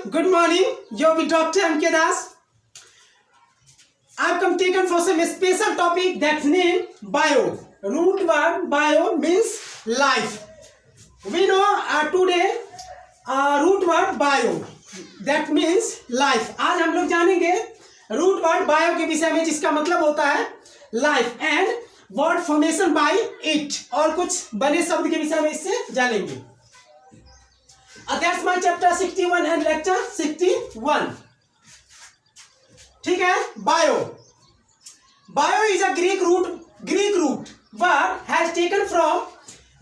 everyone, good morning. You're with Dr. M.K. Das. I've come taken for some special topic that's named bio. Root word bio means life. We know today root word bio that means life. आज हम लोग जानेंगे root word bio के विषय में जिसका मतलब होता है life and word formation by it और कुछ बने शब्द के विषय में इससे जानेंगे. That's my chapter 61 and lecture 61. ठीक है. Bio is a Greek root word has taken from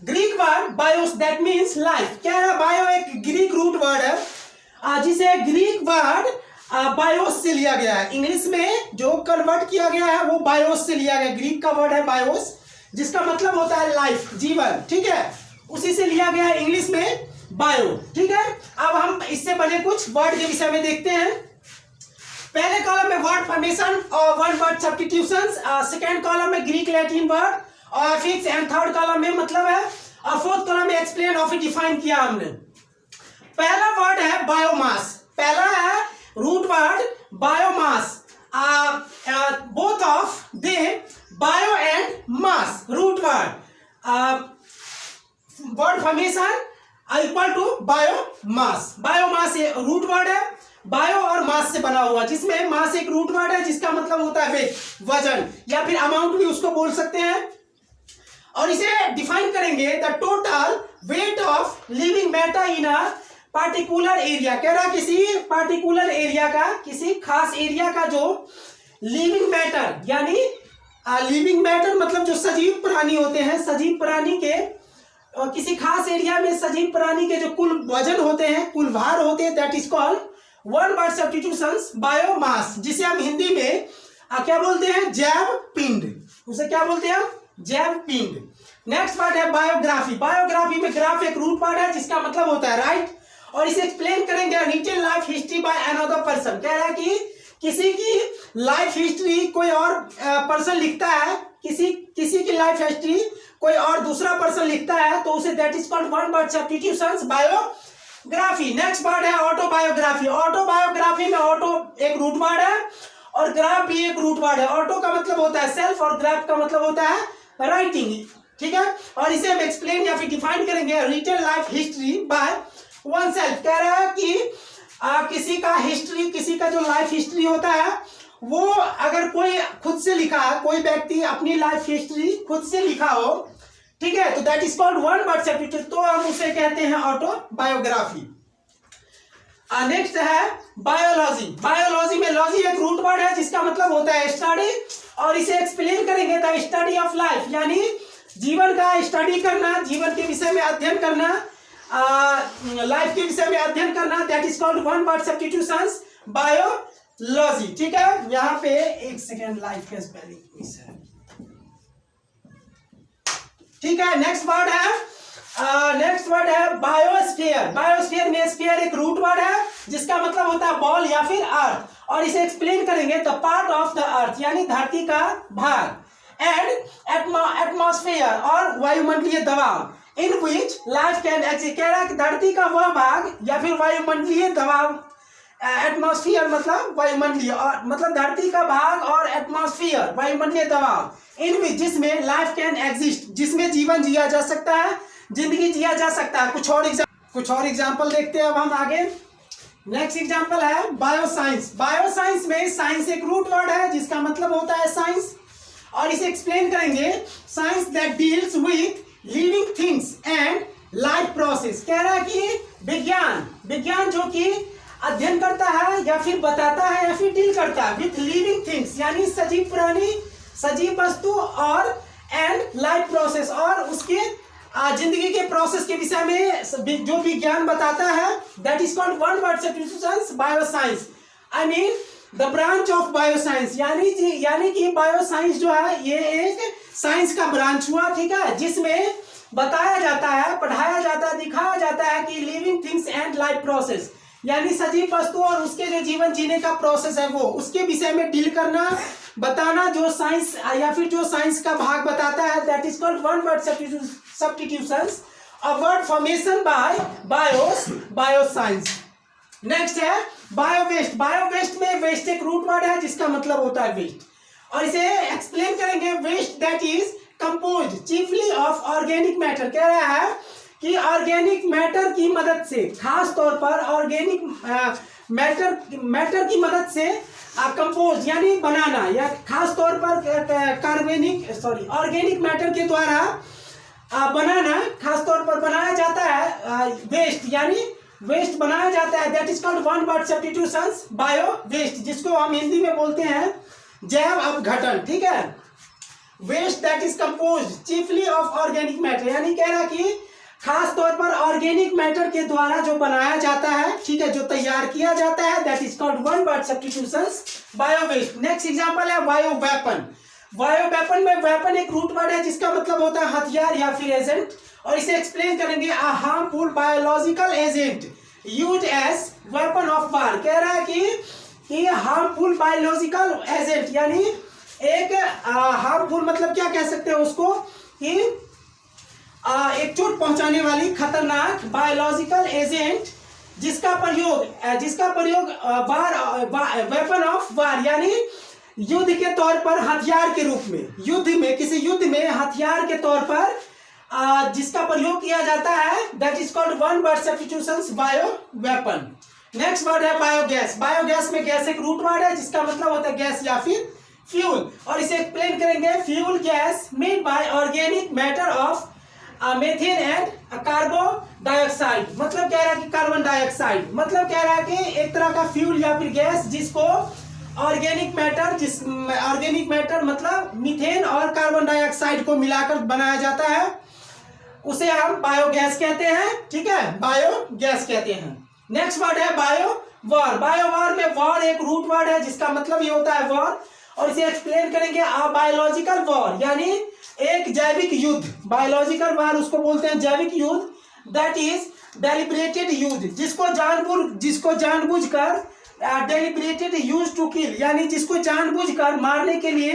Greek word bios that means life. क्या है? Bio एक ग्रीक रूट वर्ड है जिसे ग्रीक वर्ड बायोस से लिया गया है. इंग्लिश में जो कन्वर्ट किया गया है वो बायोस से लिया गया. ग्रीक का वर्ड है बायोस जिसका मतलब होता है लाइफ, जीवन. ठीक है, उसी से लिया गया है इंग्लिश में बायो. ठीक है, अब हम इससे बने कुछ वर्ड के विषय में देखते हैं. पहले कॉलम में वर्ड फॉर्मेशन और one word substitutions, second column में ग्रीक लैटिन वर्ड और फिफ्थ एंड थर्ड कॉलम में मतलब है और फोर्थ कॉलम में एक्सप्लेन और फिर डिफाइन किया हमने. पहला वर्ड है बायोमास. पहला है root word biomass. Both of the bio and mass. Root word word formation equal to biomass. Biomass root word है, बायो और मास से बना हुआ, जिसमें मास एक रूट वर्ड है जिसका मतलब होता है वेट, वजन या फिर अमाउंट भी उसको बोल सकते हैं. और इसे डिफाइन करेंगे the total weight of living matter in a particular area. कह रहा किसी पार्टिकुलर एरिया का, किसी खास एरिया का जो लिविंग मैटर यानी लिविंग मैटर मतलब जो सजीव प्राणी होते हैं, सजीव प्राणी के और किसी खास एरिया में सजीव प्राणी के जो कुल वजन होते हैं, कुल भार होते हैं, that is called one word substitutions biomass, जिसे हम हिंदी में क्या बोलते हैं? जैव पिंड. उसे क्या बोलते हैं? जैव पिंड. नेक्स्ट वर्ड है बायोग्राफी. बायोग्राफी में ग्राफ एक रूट वर्ड है जिसका मतलब होता है राइट. और इसे एक्सप्लेन करेंगे written life history by another person. कह रहा है कि किसी की लाइफ हिस्ट्री कोई और पर्सन लिखता है, किसी की लाइफ हिस्ट्री कोई और दूसरा पर्सन लिखता है तो उसे that is called one word substitutions biography. Next word है ऑटोबायोग्राफी. ऑटोबायोग्राफी में ऑटो एक रूट वर्ड है और ग्राफ भी एक रूट वर्ड है. ऑटो का मतलब होता है सेल्फ और ग्राफ का मतलब होता है राइटिंग. ठीक है, और इसे हम एक्सप्लेन या फिर डिफाइन करेंगे written life history by oneself. कह रहा है कि किसी का हिस्ट्री, किसी का जो लाइफ हिस्ट्री होता है वो अगर कोई खुद से लिखा है, कोई व्यक्ति अपनी लाइफ हिस्ट्री खुद से लिखा हो, ठीक है, तो that is called one word substitution, तो हम उसे कहते हैं ऑटोबायोग्राफी. नेक्स्ट है बायोलॉजी. बायोलॉजी में लॉजी एक रूट वर्ड है जिसका मतलब होता है स्टडी और इसे एक्सप्लेन करेंगे द स्टडी ऑफ लाइफ यानी जीवन का स्टडी करना, जीवन के विषय में अध्ययन करना, लाइफ के विषय में अध्ययन करना, that is called one word substitutions biology. ठीक है, यहाँ पे एक सेकेंड लाइफ के स्पेलिंग मिस है. ठीक है, नेक्स्ट वर्ड है बायोस्फीयर. बायोस्फीयर में स्फीयर एक रूट वर्ड है जिसका मतलब होता है बॉल या फिर अर्थ और इसे एक्सप्लेन करेंगे the part of the earth यानी धरती का भाग एंड एटमॉस्फेयर और वायुमंडलीय दबाव इन विच लाइफ कैन एग्जिस्ट. कह रहा है कि धरती का वह भाग या फिर वायुमंडलीय दबाव, एटमॉस्फेयर मतलब वायुमंडलीय और मतलब धरती का भाग और एटमॉस्फेयर वायुमंडलीय दबाव इन विच जिसमें लाइफ कैन एग्जिस्ट, जिसमें जीवन जिया जा सकता है, जिंदगी जिया जा सकता है. कुछ और एग्जांपल देखते हैं अब हम आगे. नेक्स्ट एग्जांपल है बायोसाइंस. बायोसाइंस में साइंस एक रूट वर्ड है जिसका मतलब होता है साइंस और इसे एक्सप्लेन करेंगे science that deals with living things and life process. कह रहा है कि विज्ञान जो कि अध्ययन करता है या फिर बताता है या फिर डील करता है विथ लिविंग थिंग्स यानी सजीव प्राणी, सजीव वस्तु और एंड लाइफ प्रोसेस और उसके जिंदगी के प्रोसेस के विषय में जो विज्ञान बताता है that is called one word substitutions bioscience. I mean the branch of bioscience यानी कि बायोसाइंस जो है ये एक साइंस का ब्रांच हुआ. ठीक है, जिसमें बताया जाता है, पढ़ाया जाता है, दिखाया जाता है कि living things and life process यानी सजीव वस्तु और उसके जो जीवन जीने का प्रोसेस है वो उसके विषय में डील करना, बताना, जो साइंस या फिर जो साइंस का भाग बताता है that is called one word substitutions, a word formation by bioscience. Next है बायो वेस्ट। बायो वेस्ट में वेस्ट एक रूट वर्ड है जिसका मतलब होता है वेस्ट, और इसे एक्सप्लेन करेंगे। Waste that is compose chiefly of organic matter. कह रहा है कि ऑर्गेनिक मैटर की मदद से, खास तौर पर ऑर्गेनिक मैटर की मदद से कंपोज यानी बनाना, या खास तौर पर ऑर्गेनिक मैटर के द्वारा बनाना, खास तौर पर बनाया जाता है वेस्ट, यानी वेस्ट बनाया जाता है। That is called one word substitutions bio waste, जिसको हम हिंदी में बोलते हैं जैव अपघटन। ठीक है, waste that is compose chiefly of organic matter, यानी कह रहा कि खास तौर पर ऑर्गेनिक मैटर के द्वारा जो बनाया जाता है, ठीक है, जो तैयार किया जाता है, that is called one word substitutions bio waste. Next example है बायो वेपन। बायो वेपन में वेपन एक रूट वर्ड है जिसका मतलब होता है हथियार या फिर एजेंट, और इसे एक्सप्लेन करेंगे। A harmful biological agent used as weapon of war. कह रहा है कि हार्मफुल बायोलॉजिकल एजेंट, यानी एक हार्मफुल मतलब क्या कह सकते हैं उसको, कि एक चोट पहुंचाने वाली खतरनाक बायोलॉजिकल एजेंट जिसका प्रयोग वेपन ऑफ वार, यानी युद्ध के तौर पर हथियार के रूप में, किसी युद्ध में हथियार के तौर पर जिसका प्रयोग किया जाता है, that is called one word substitutions bio weapon. Next word है बायोगैस। बायोगैस में गैस एक रूट वर्ड है जिसका मतलब होता है गैस या फिर फ्यूल, और इसे एक्सप्लेन करेंगे। Fuel gas made by organic matter of methane and carbon dioxide. मतलब कह रहा है कि कार्बन डाइऑक्साइड, मतलब कह रहा है कि एक तरह का फ्यूल या फिर गैस जिसको ऑर्गेनिक मैटर मतलब मीथेन और कार्बन डाइऑक्साइड को मिलाकर बनाया जाता है, उसे हम बायोगैस कहते हैं। ठीक है, बायोगैस कहते हैं। नेक्स्ट वर्ड है बायो वार। बायो वार में वार एक रूट वर्ड है जिसका मतलब ये होता है वॉर, और इसे एक्सप्लेन करेंगे। बायोलॉजिकल वॉर, यानी एक जैविक युद्ध। बायोलॉजिकल वार उसको बोलते हैं जैविक युद्ध, दैट इज डेलिब्रेटेड युद्ध, जिसको जानबूझकर डेलिब्रेटेड यूज टू किल, यानी जिसको जानबूझकर मारने के लिए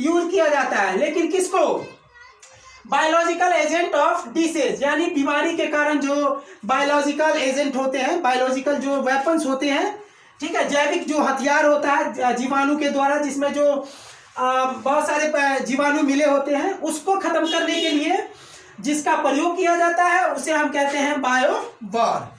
यूज किया जाता है। लेकिन किसको? बायोलॉजिकल एजेंट ऑफ डिसीज, यानी बीमारी के कारण जो बायोलॉजिकल एजेंट होते हैं, बायोलॉजिकल जो वेपन्स होते हैं, ठीक है, जैविक जो हथियार होता है जीवाणु के द्वारा, जिसमें जो बहुत सारे जीवाणु मिले होते हैं, उसको खत्म करने के लिए जिसका प्रयोग किया जाता है उसे हम कहते हैं बायो वार।